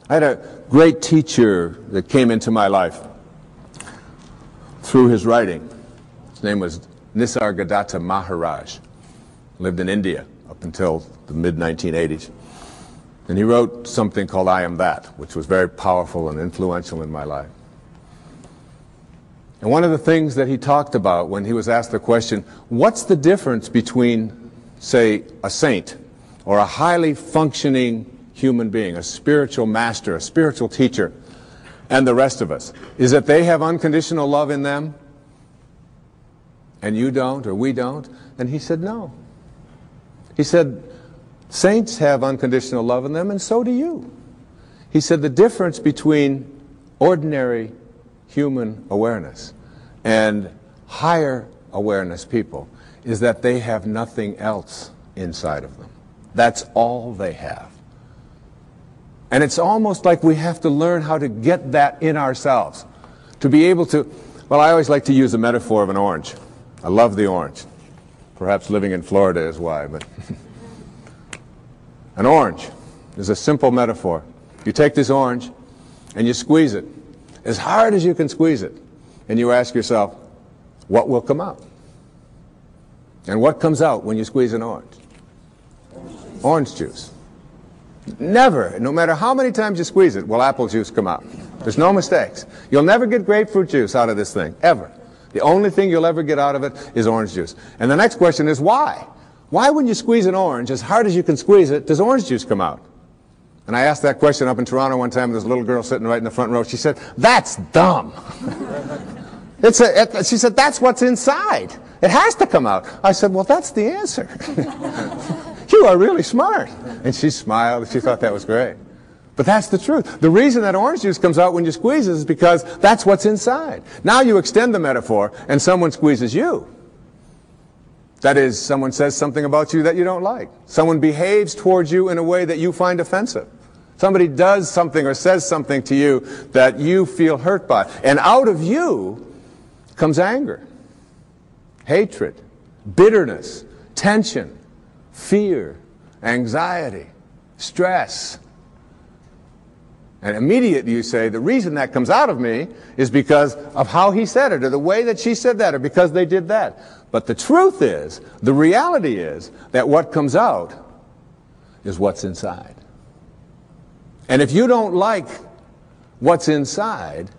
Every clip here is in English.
I had a great teacher that came into my life through his writing. His name was Nisargadatta Maharaj. Lived in India up until the mid-1980s. And he wrote something called I Am That, which was very powerful and influential in my life. And one of the things that he talked about when he was asked the question, what's the difference between, say, a saint or a highly functioning human being, a spiritual master, a spiritual teacher, and the rest of us, is that they have unconditional love in them and you don't, or we don't? And he said, no. He said, saints have unconditional love in them, and so do you. He said the difference between ordinary human awareness and higher awareness people is that they have nothing else inside of them. That's all they have. And it's almost like we have to learn how to get that in ourselves. To be able to, well, I always like to use the metaphor of an orange. I love the orange. Perhaps living in Florida is why, but an orange is a simple metaphor. You take this orange and you squeeze it as hard as you can squeeze it, and you ask yourself, what will come out? And what comes out when you squeeze an orange? Orange juice. Never, no matter how many times you squeeze it, will apple juice come out. There's no mistakes. You'll never get grapefruit juice out of this thing, ever. The only thing you'll ever get out of it is orange juice. And the next question is why? Why when you squeeze an orange, as hard as you can squeeze it, does orange juice come out? And I asked that question up in Toronto one time. There's a little girl sitting right in the front row. She said, that's dumb. She said, that's what's inside. It has to come out. I said, well, that's the answer. You are really smart. And she smiled. She thought that was great. But that's the truth. The reason that orange juice comes out when you squeeze it is because that's what's inside. Now you extend the metaphor and someone squeezes you. That is, someone says something about you that you don't like. Someone behaves towards you in a way that you find offensive. Somebody does something or says something to you that you feel hurt by. And out of you comes anger, hatred, bitterness, tension, fear, anxiety, stress. And immediately you say, the reason that comes out of me is because of how he said it, or the way that she said that, or because they did that. But the truth is, the reality is, that what comes out is what's inside. And if you don't like what's inside,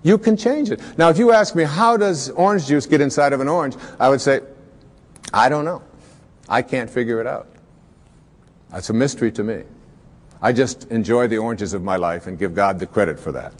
you can change it. Now, if you ask me, how does orange juice get inside of an orange? I would say, I don't know. I can't figure it out. That's a mystery to me. I just enjoy the oranges of my life and give God the credit for that.